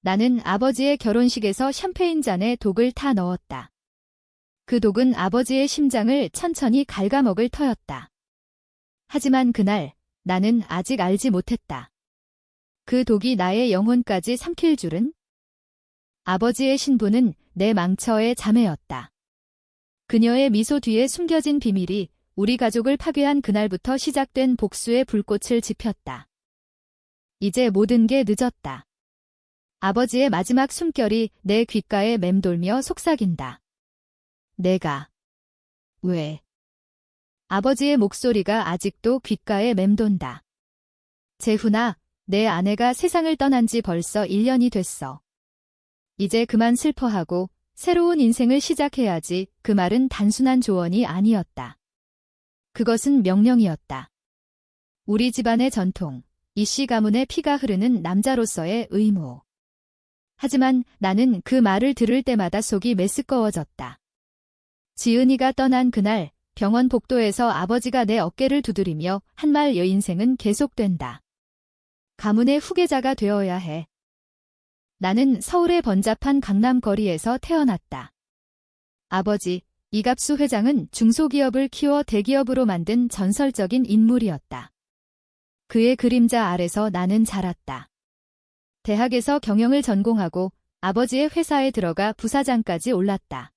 나는 아버지의 결혼식에서 샴페인 잔에 독을 타 넣었다. 그 독은 아버지의 심장을 천천히 갉아먹을 터였다. 하지만 그날 나는 아직 알지 못했다. 그 독이 나의 영혼까지 삼킬 줄은? 아버지의 신부는 내 망처의 자매였다. 그녀의 미소 뒤에 숨겨진 비밀이 우리 가족을 파괴한 그날부터 시작된 복수의 불꽃을 지폈다. 이제 모든 게 늦었다. 아버지의 마지막 숨결이 내 귓가에 맴돌며 속삭인다. 내가 왜? 아버지의 목소리가 아직도 귓가에 맴돈다. 재훈아, 내 아내가 세상을 떠난 지 벌써 1년이 됐어. 이제 그만 슬퍼하고 새로운 인생을 시작해야지. 그 말은 단순한 조언이 아니었다. 그것은 명령이었다. 우리 집안의 전통, 이씨 가문의 피가 흐르는 남자로서의 의무. 하지만 나는 그 말을 들을 때마다 속이 메스꺼워졌다. 지은이가 떠난 그날 병원 복도에서 아버지가 내 어깨를 두드리며 한 말 여인생은 계속된다. 가문의 후계자가 되어야 해. 나는 서울의 번잡한 강남거리에서 태어났다. 아버지, 이갑수 회장은 중소기업을 키워 대기업으로 만든 전설적인 인물이었다. 그의 그림자 아래서 나는 자랐다. 대학에서 경영을 전공하고 아버지의 회사에 들어가 부사장까지 올랐다.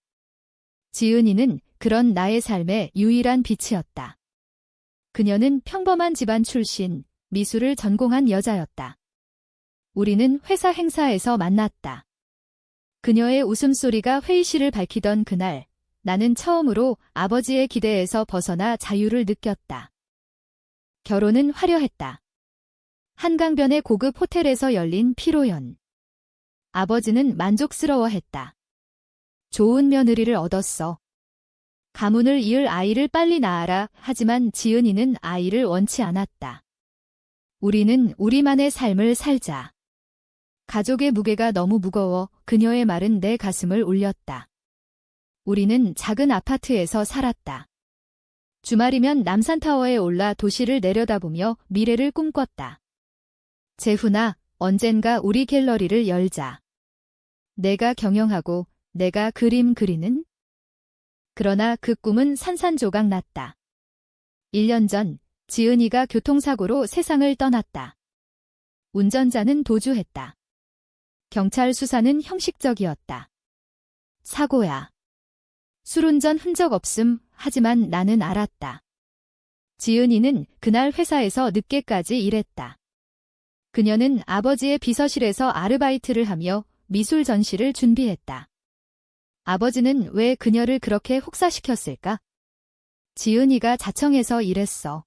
지은이는 그런 나의 삶의 유일한 빛이었다. 그녀는 평범한 집안 출신, 미술을 전공한 여자였다. 우리는 회사 행사에서 만났다. 그녀의 웃음소리가 회의실을 밝히던 그날, 나는 처음으로 아버지의 기대에서 벗어나 자유를 느꼈다. 결혼은 화려했다. 한강변의 고급 호텔에서 열린 피로연. 아버지는 만족스러워했다. 좋은 며느리를 얻었어. 가문을 이을 아이를 빨리 낳아라. 하지만 지은이는 아이를 원치 않았다. 우리는 우리만의 삶을 살자. 가족의 무게가 너무 무거워 그녀의 말은 내 가슴을 울렸다. 우리는 작은 아파트에서 살았다. 주말이면 남산타워에 올라 도시를 내려다보며 미래를 꿈꿨다. 재훈아, 언젠가 우리 갤러리를 열자. 내가 경영하고 내가 그림 그리는? 그러나 그 꿈은 산산조각 났다. 1년 전 지은이가 교통사고로 세상을 떠났다. 운전자는 도주했다. 경찰 수사는 형식적이었다. 사고야. 술운전 흔적 없음. 하지만 나는 알았다. 지은이는 그날 회사에서 늦게까지 일했다. 그녀는 아버지의 비서실에서 아르바이트를 하며 미술 전시를 준비했다. 아버지는 왜 그녀를 그렇게 혹사시켰을까? 지은이가 자청해서 일했어.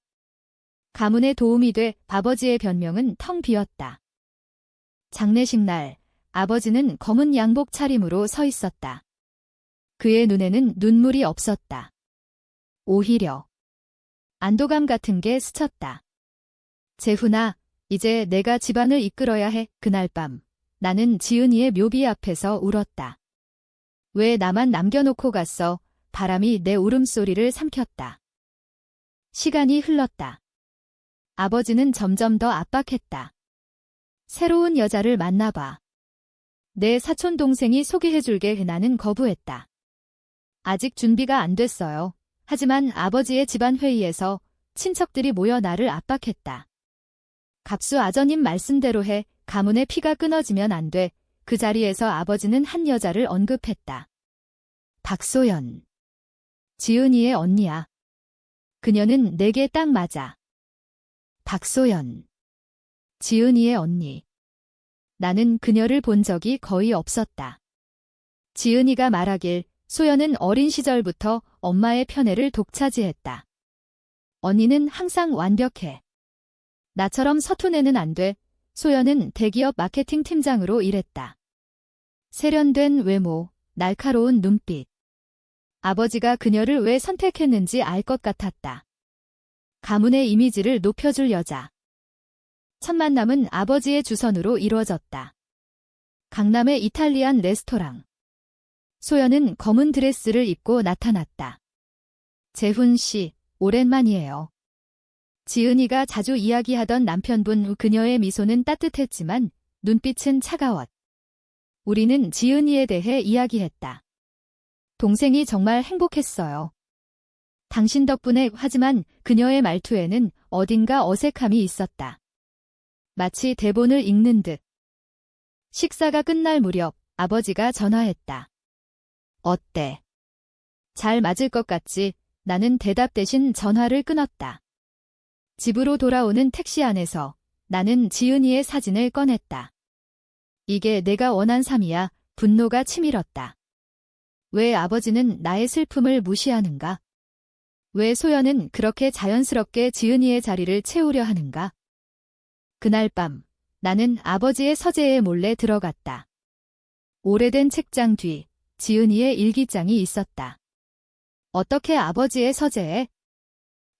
가문에 도움이 돼. 아버지의 변명은 텅 비었다. 장례식 날, 아버지는 검은 양복 차림으로 서 있었다. 그의 눈에는 눈물이 없었다. 오히려 안도감 같은 게 스쳤다. 재훈아, 이제 내가 집안을 이끌어야 해. 그날 밤, 나는 지은이의 묘비 앞에서 울었다. 왜 나만 남겨놓고 갔어? 바람이 내 울음소리를 삼켰다. 시간이 흘렀다. 아버지는 점점 더 압박했다. 새로운 여자를 만나봐. 내 사촌 동생이 소개해줄게. 나는 거부했다. 아직 준비가 안 됐어요. 하지만 아버지의 집안 회의에서 친척들이 모여 나를 압박했다. 갑수 아저님 말씀대로 해. 가문의 피가 끊어지면 안 돼. 그 자리에서 아버지는 한 여자를 언급했다. 박소연. 지은이의 언니야. 그녀는 내게 딱 맞아. 박소연. 지은이의 언니. 나는 그녀를 본 적이 거의 없었다. 지은이가 말하길 소연은 어린 시절부터 엄마의 편애를 독차지했다. 언니는 항상 완벽해. 나처럼 서툰 애는 안 돼. 소연은 대기업 마케팅 팀장으로 일했다. 세련된 외모, 날카로운 눈빛. 아버지가 그녀를 왜 선택했는지 알 것 같았다. 가문의 이미지를 높여줄 여자. 첫 만남은 아버지의 주선으로 이루어졌다. 강남의 이탈리안 레스토랑. 소연은 검은 드레스를 입고 나타났다. 재훈 씨, 오랜만이에요. 지은이가 자주 이야기하던 남편분. 그녀의 미소는 따뜻했지만 눈빛은 차가웠다. 우리는 지은이에 대해 이야기했다. 동생이 정말 행복했어요. 당신 덕분에. 하지만 그녀의 말투에는 어딘가 어색함이 있었다. 마치 대본을 읽는 듯. 식사가 끝날 무렵 아버지가 전화했다. 어때? 잘 맞을 것 같지? 나는 대답 대신 전화를 끊었다. 집으로 돌아오는 택시 안에서 나는 지은이의 사진을 꺼냈다. 이게 내가 원한 삶이야. 분노가 치밀었다. 왜 아버지는 나의 슬픔을 무시하는가? 왜 소연은 그렇게 자연스럽게 지은이의 자리를 채우려 하는가? 그날 밤 나는 아버지의 서재에 몰래 들어갔다. 오래된 책장 뒤 지은이의 일기장이 있었다. 어떻게 아버지의 서재에?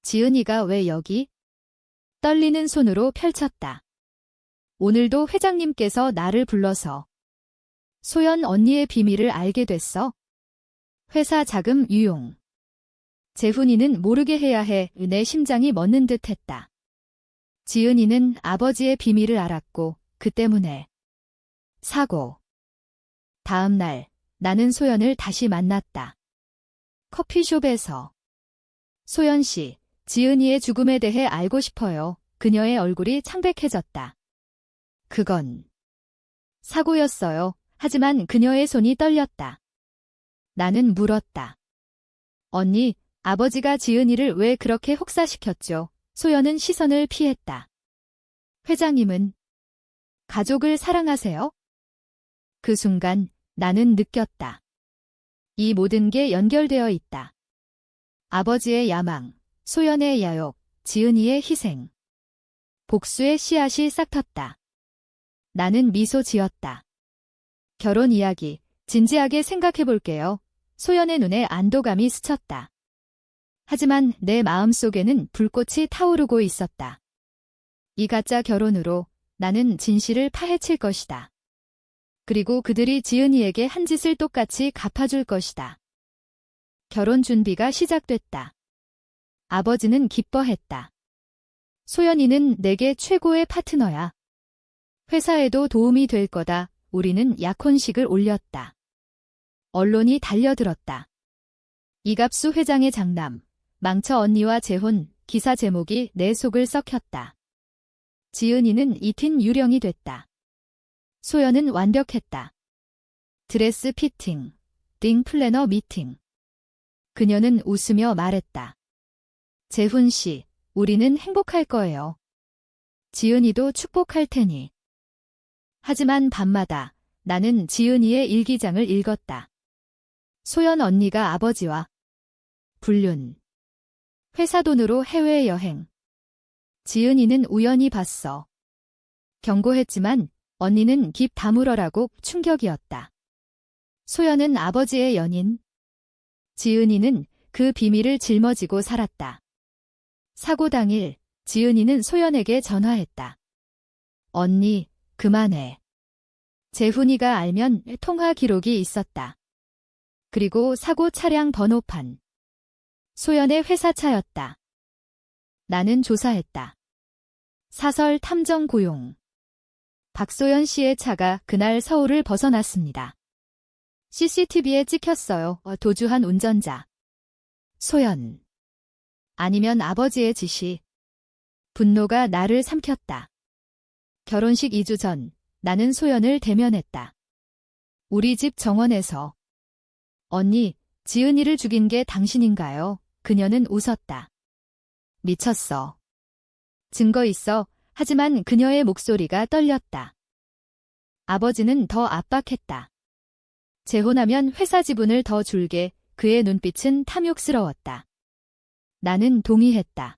지은이가 왜 여기? 떨리는 손으로 펼쳤다. 오늘도 회장님께서 나를 불러서 소연 언니의 비밀을 알게 됐어. 회사 자금 유용. 재훈이는 모르게 해야 해. 내 심장이 멎는 듯 했다. 지은이는 아버지의 비밀을 알았고 그 때문에 사고. 다음 날 나는 소연을 다시 만났다. 커피숍에서. 소연 씨, 지은이의 죽음에 대해 알고 싶어요. 그녀의 얼굴이 창백해졌다. 그건 사고였어요. 하지만 그녀의 손이 떨렸다. 나는 물었다. 언니, 아버지가 지은이를 왜 그렇게 혹사시켰죠? 소연은 시선을 피했다. 회장님은 가족을 사랑하세요? 그 순간 나는 느꼈다. 이 모든 게 연결되어 있다. 아버지의 야망, 소연의 야욕, 지은이의 희생. 복수의 씨앗이 싹텄다. 나는 미소 지었다. 결혼 이야기, 진지하게 생각해 볼게요. 소연의 눈에 안도감이 스쳤다. 하지만 내 마음속에는 불꽃이 타오르고 있었다. 이 가짜 결혼으로 나는 진실을 파헤칠 것이다. 그리고 그들이 지은이에게 한 짓을 똑같이 갚아줄 것이다. 결혼 준비가 시작됐다. 아버지는 기뻐했다. 소연이는 내게 최고의 파트너야. 회사에도 도움이 될 거다. 우리는 약혼식을 올렸다. 언론이 달려들었다. 이갑수 회장의 장남, 망처 언니와 재혼, 기사 제목이 내 속을 썩혔다. 지은이는 이틴 유령이 됐다. 소연은 완벽했다. 드레스 피팅, 링 플래너 미팅. 그녀는 웃으며 말했다. 재훈 씨, 우리는 행복할 거예요. 지은이도 축복할 테니. 하지만 밤마다 나는 지은이의 일기장을 읽었다. 소연 언니가 아버지와 불륜. 회사 돈으로 해외여행. 지은이는 우연히 봤어. 경고했지만 언니는 깊 다물어라고 충격이었다. 소연은 아버지의 연인. 지은이는 그 비밀을 짊어지고 살았다. 사고 당일 지은이는 소연에게 전화했다. 언니, 그만해. 재훈이가 알면 통화 기록이 있었다. 그리고 사고 차량 번호판. 소연의 회사차였다. 나는 조사했다. 사설 탐정 고용. 박소연 씨의 차가 그날 서울을 벗어났습니다. CCTV에 찍혔어요. 도주한 운전자. 소연. 아니면 아버지의 지시. 분노가 나를 삼켰다. 결혼식 2주 전 나는 소연을 대면했다. 우리 집 정원에서. 언니, 지은이를 죽인 게 당신인가요? 그녀는 웃었다. 미쳤어. 증거 있어. 하지만 그녀의 목소리가 떨렸다. 아버지는 더 압박했다. 재혼하면 회사 지분을 더 줄게. 그의 눈빛은 탐욕스러웠다. 나는 동의했다.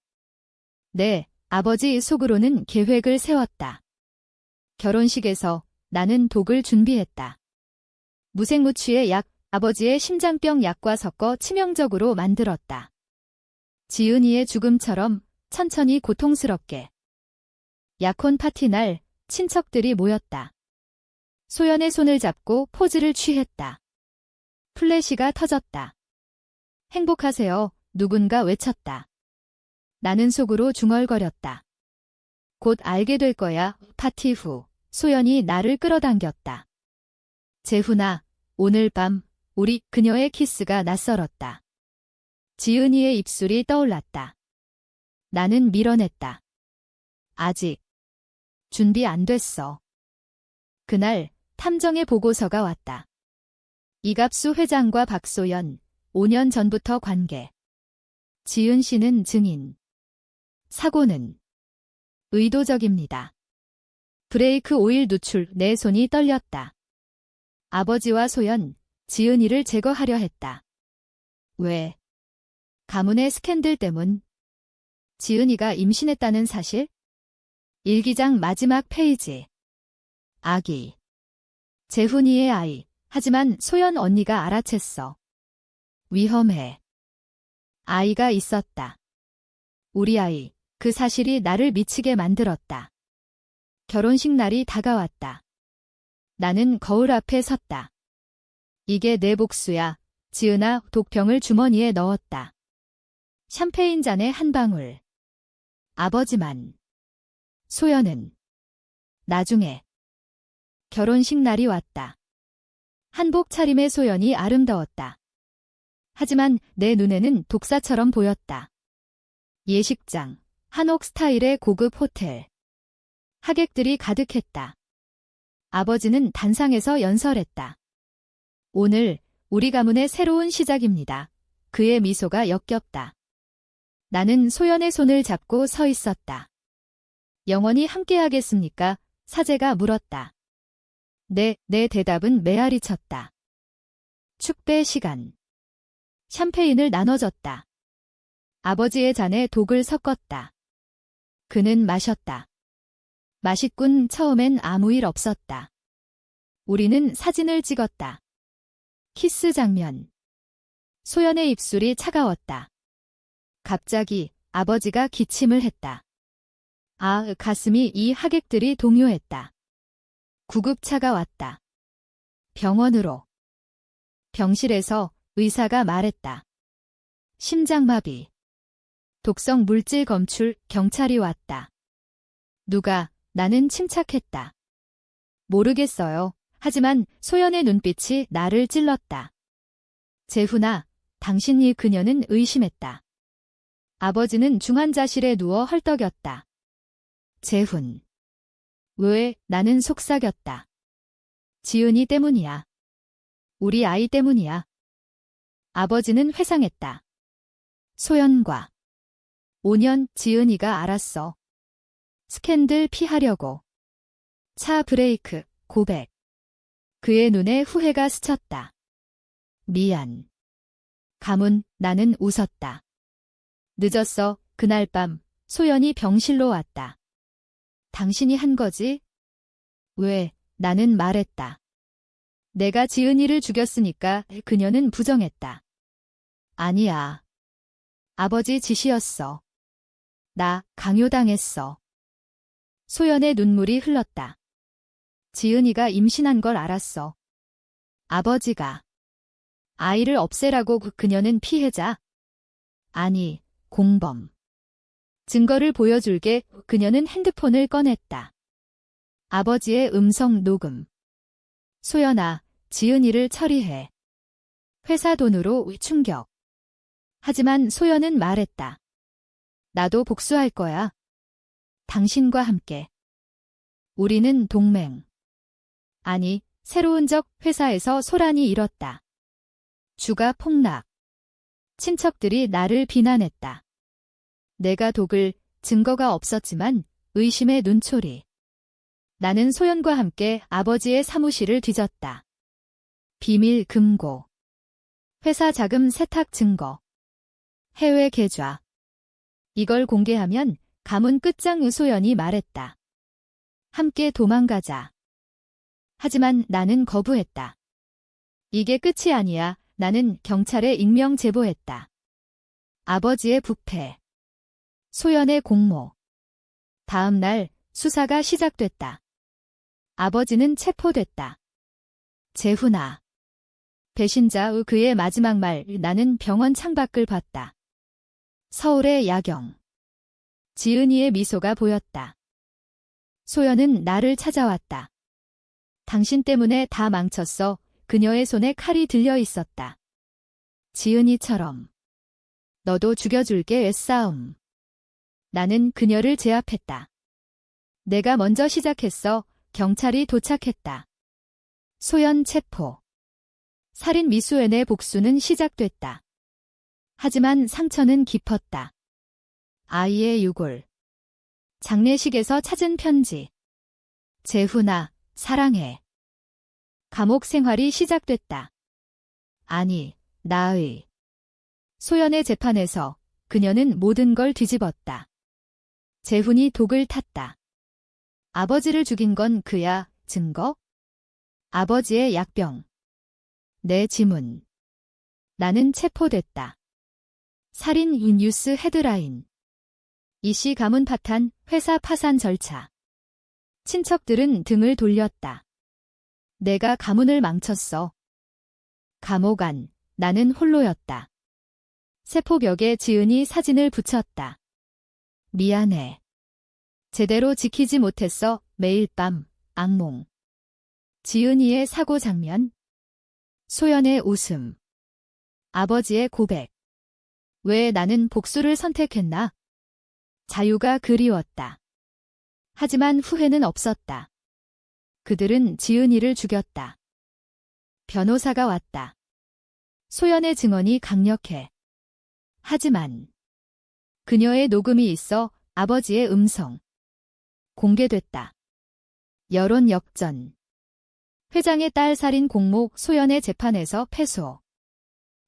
네, 아버지 속으로는 계획을 세웠다. 결혼식에서 나는 독을 준비했다. 무생무취의 약, 아버지의 심장병 약과 섞어 치명적으로 만들었다. 지은이의 죽음처럼 천천히 고통스럽게. 약혼 파티 날 친척들이 모였다. 소연의 손을 잡고 포즈를 취했다. 플래시가 터졌다. 행복하세요. 누군가 외쳤다. 나는 속으로 중얼거렸다. 곧 알게 될 거야. 파티 후 소연이 나를 끌어당겼다. 재훈아, 오늘 밤 우리 그녀의 키스가 낯설었다. 지은이의 입술이 떠올랐다. 나는 밀어냈다. 아직 준비 안 됐어. 그날 탐정의 보고서가 왔다. 이갑수 회장과 박소연, 5년 전부터 관계. 지은 씨는 증인. 사고는 의도적입니다. 브레이크 오일 누출. 내 손이 떨렸다. 아버지와 소연, 지은이를 제거하려 했다. 왜? 가문의 스캔들 때문. 지은이가 임신했다는 사실? 일기장 마지막 페이지. 아기. 재훈이의 아이. 하지만 소연 언니가 알아챘어. 위험해. 아이가 있었다. 우리 아이. 그 사실이 나를 미치게 만들었다. 결혼식 날이 다가왔다. 나는 거울 앞에 섰다. 이게 내 복수야. 지은아, 독병을 주머니에 넣었다. 샴페인 잔에 한 방울. 아버지만. 소연은. 나중에. 결혼식 날이 왔다. 한복 차림의 소연이 아름다웠다. 하지만 내 눈에는 독사처럼 보였다. 예식장, 한옥 스타일의 고급 호텔. 하객들이 가득했다. 아버지는 단상에서 연설했다. 오늘 우리 가문의 새로운 시작입니다. 그의 미소가 역겹다. 나는 소연의 손을 잡고 서 있었다. 영원히 함께하겠습니까? 사제가 물었다. 내 대답은 메아리 쳤다. 축배 시간. 샴페인을 나눠줬다. 아버지의 잔에 독을 섞었다. 그는 마셨다. 맛있군. 처음엔 아무 일 없었다. 우리는 사진을 찍었다. 키스 장면. 소연의 입술이 차가웠다. 갑자기 아버지가 기침을 했다. 가슴이 이 하객들이 동요했다. 구급차가 왔다. 병원으로. 병실에서 의사가 말했다. 심장마비. 독성 물질 검출. 경찰이 왔다. 누가? 나는 침착했다. 모르겠어요. 하지만 소연의 눈빛이 나를 찔렀다. 재훈아, 당신이 그녀는 의심했다. 아버지는 중환자실에 누워 헐떡였다. 재훈. 왜? 나는 속삭였다. 지은이 때문이야. 우리 아이 때문이야. 아버지는 회상했다. 소연과 5년. 지은이가 알았어. 스캔들 피하려고. 차 브레이크. 고백. 그의 눈에 후회가 스쳤다. 미안. 가문. 나는 웃었다. 늦었어. 그날 밤 소연이 병실로 왔다. 당신이 한 거지? 왜? 나는 말했다. 내가 지은이를 죽였으니까. 그녀는 부정했다. 아니야. 아버지 지시였어. 나 강요당했어. 소연의 눈물이 흘렀다. 지은이가 임신한 걸 알았어. 아버지가. 아이를 없애라고. 그녀는 피해자. 아니, 공범. 증거를 보여줄게. 그녀는 핸드폰을 꺼냈다. 아버지의 음성 녹음. 소연아, 지은이를 처리해. 회사 돈으로. 충격. 하지만 소연은 말했다. 나도 복수할 거야. 당신과 함께. 우리는 동맹. 아니, 새로운 적. 회사에서 소란이 일었다. 주가 폭락. 친척들이 나를 비난했다. 내가 독을. 증거가 없었지만 의심의 눈초리. 나는 소연과 함께 아버지의 사무실을 뒤졌다. 비밀 금고. 회사 자금 세탁 증거. 해외 계좌. 이걸 공개하면 가문 끝장. 소연이 말했다. 함께 도망가자. 하지만 나는 거부했다. 이게 끝이 아니야. 나는 경찰에 익명 제보했다. 아버지의 부패. 소연의 공모. 다음 날 수사가 시작됐다. 아버지는 체포됐다. 재훈아. 배신자. 그의 마지막 말. 나는 병원 창밖을 봤다. 서울의 야경. 지은이의 미소가 보였다. 소연은 나를 찾아왔다. 당신 때문에 다 망쳤어. 그녀의 손에 칼이 들려 있었다. 지은이처럼. 너도 죽여줄게. 외싸움. 나는 그녀를 제압했다. 내가 먼저 시작했어. 경찰이 도착했다. 소연 체포. 살인 미수엔의 복수는 시작됐다. 하지만 상처는 깊었다. 아이의 유골. 장례식에서 찾은 편지. 재훈아, 사랑해. 감옥 생활이 시작됐다. 아니, 나의. 소연의 재판에서 그녀는 모든 걸 뒤집었다. 재훈이 독을 탔다. 아버지를 죽인 건 그야. 증거? 아버지의 약병. 내 지문. 나는 체포됐다. 살인 뉴스 헤드라인. 이씨 가문 파탄, 회사 파산 절차. 친척들은 등을 돌렸다. 내가 가문을 망쳤어. 감옥 안, 나는 홀로였다. 세포벽에 지은이 사진을 붙였다. 미안해. 제대로 지키지 못했어. 매일 밤, 악몽. 지은이의 사고 장면. 소연의 웃음. 아버지의 고백. 왜 나는 복수를 선택했나? 자유가 그리웠다. 하지만 후회는 없었다. 그들은 지은이를 죽였다. 변호사가 왔다. 소연의 증언이 강력해. 하지만 그녀의 녹음이 있어. 아버지의 음성. 공개됐다. 여론 역전. 회장의 딸 살인 공목 소연의 재판에서 패소.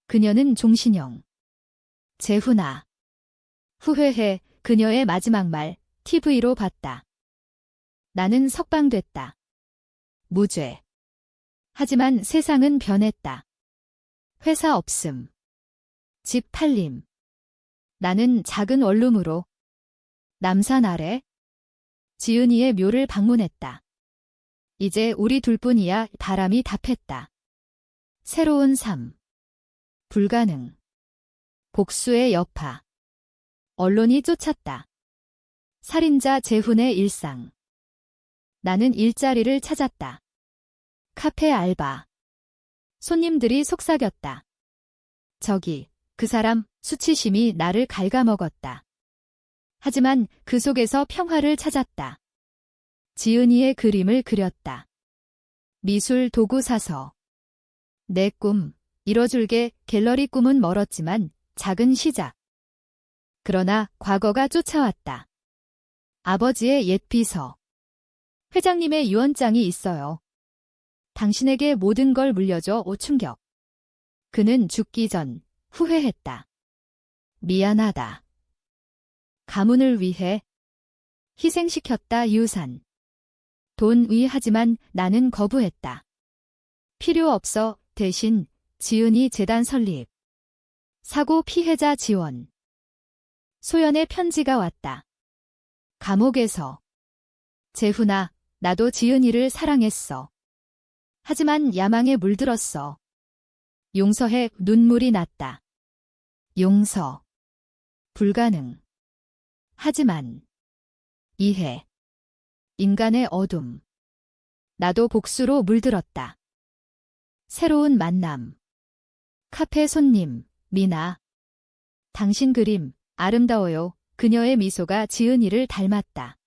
그녀는 종신형. 재훈아. 후회해. 그녀의 마지막 말 TV로 봤다. 나는 석방됐다. 무죄. 하지만 세상은 변했다. 회사 없음. 집 팔림. 나는 작은 원룸으로 남산 아래 지은이의 묘를 방문했다. 이제 우리 둘뿐이야. 바람이 답했다. 새로운 삶. 불가능. 복수의 여파. 언론이 쫓았다. 살인자 재훈의 일상. 나는 일자리를 찾았다. 카페 알바. 손님들이 속삭였다. 저기, 그 사람, 수치심이 나를 갉아먹었다. 하지만 그 속에서 평화를 찾았다. 지은이의 그림을 그렸다. 미술 도구 사서. 내 꿈, 이뤄줄게. 갤러리 꿈은 멀었지만 작은 시작. 그러나 과거가 쫓아왔다. 아버지의 옛 비서. 회장님의 유언장이 있어요. 당신에게 모든 걸 물려줘. 충격. 그는 죽기 전 후회했다. 미안하다. 가문을 위해 희생시켰다. 유산. 돈 위하지만 나는 거부했다. 필요 없어. 대신 지은이 재단 설립. 사고 피해자 지원. 소연의 편지가 왔다. 감옥에서. 재훈아, 나도 지은이를 사랑했어. 하지만 야망에 물들었어. 용서해. 눈물이 났다. 용서. 불가능. 하지만 이해. 인간의 어둠. 나도 복수로 물들었다. 새로운 만남. 카페 손님, 미나. 당신 그림, 아름다워요. 그녀의 미소가 지은이를 닮았다.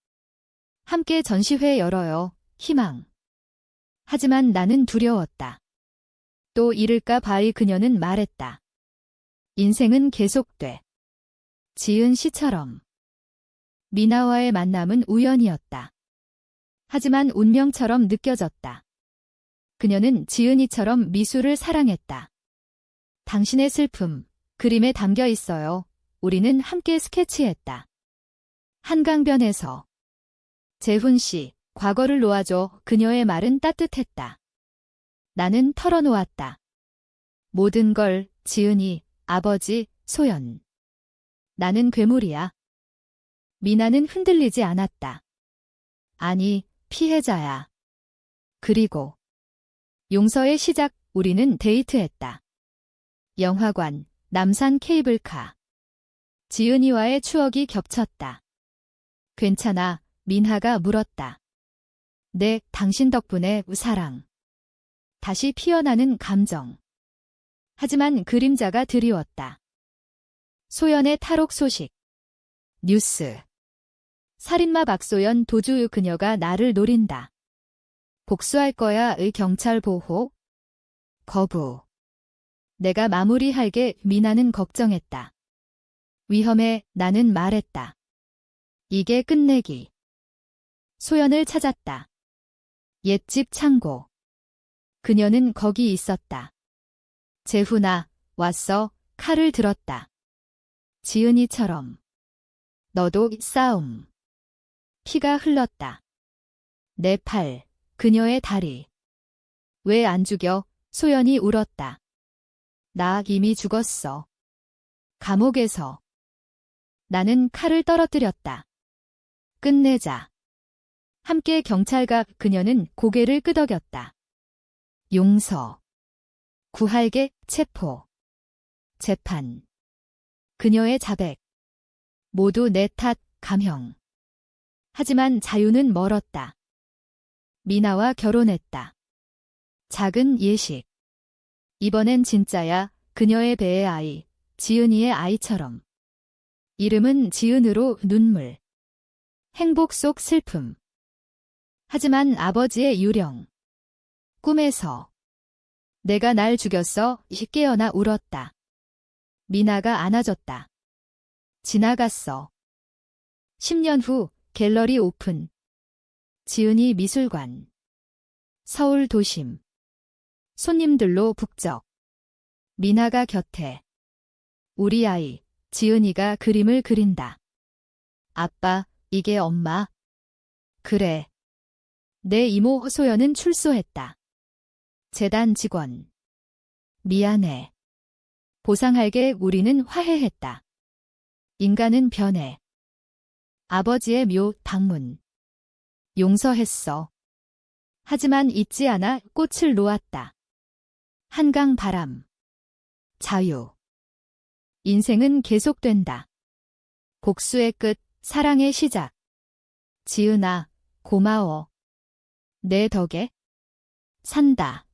함께 전시회 열어요. 희망. 하지만 나는 두려웠다. 또 잃을까 봐이 그녀는 말했다. 인생은 계속돼. 지은 씨처럼. 미나와의 만남은 우연이었다. 하지만 운명처럼 느껴졌다. 그녀는 지은이처럼 미술을 사랑했다. 당신의 슬픔, 그림에 담겨 있어요. 우리는 함께 스케치했다. 한강변에서. 재훈 씨, 과거를 놓아줘. 그녀의 말은 따뜻했다. 나는 털어놓았다. 모든 걸, 지은이, 아버지, 소연. 나는 괴물이야. 미나는 흔들리지 않았다. 아니, 피해자야. 그리고 용서의 시작. 우리는 데이트했다. 영화관, 남산 케이블카. 지은이와의 추억이 겹쳤다. 괜찮아, 민하가 물었다. 당신 덕분에 사랑. 다시 피어나는 감정. 하지만 그림자가 드리웠다. 소연의 탈옥 소식. 뉴스. 살인마 박소연 도주 그녀가 나를 노린다. 복수할 거야의 경찰 보호. 거부. 내가 마무리할게 미나는 걱정했다. 위험해 나는 말했다. 이게 끝내기. 소연을 찾았다. 옛집 창고. 그녀는 거기 있었다. 재훈아, 왔어. 칼을 들었다. 지은이처럼. 너도 싸움. 피가 흘렀다. 내 팔, 그녀의 다리. 왜 안 죽여? 소연이 울었다. 나 이미 죽었어. 감옥에서. 나는 칼을 떨어뜨렸다. 끝내자. 함께 경찰과 그녀는 고개를 끄덕였다. 용서. 구할게 체포. 재판. 그녀의 자백. 모두 내 탓, 감형. 하지만 자유는 멀었다. 미나와 결혼했다. 작은 예식. 이번엔 진짜야. 그녀의 배의 아이, 지은이의 아이처럼. 이름은 지은으로 눈물. 행복 속 슬픔. 하지만 아버지의 유령. 꿈에서. 내가 날 죽였어. 깨어나 울었다. 미나가 안아줬다. 지나갔어. 10년 후 갤러리 오픈. 지은이 미술관. 서울 도심. 손님들로 북적. 미나가 곁에. 우리 아이, 지은이가 그림을 그린다. 아빠, 이게 엄마. 그래. 내 이모 소연은 출소했다. 재단 직원. 미안해. 보상할게. 우리는 화해했다. 인간은 변해. 아버지의 묘 방문. 용서했어. 하지만 잊지 않아 꽃을 놓았다. 한강 바람. 자유. 인생은 계속된다. 복수의 끝, 사랑의 시작. 지은아, 고마워. 내 덕에 산다.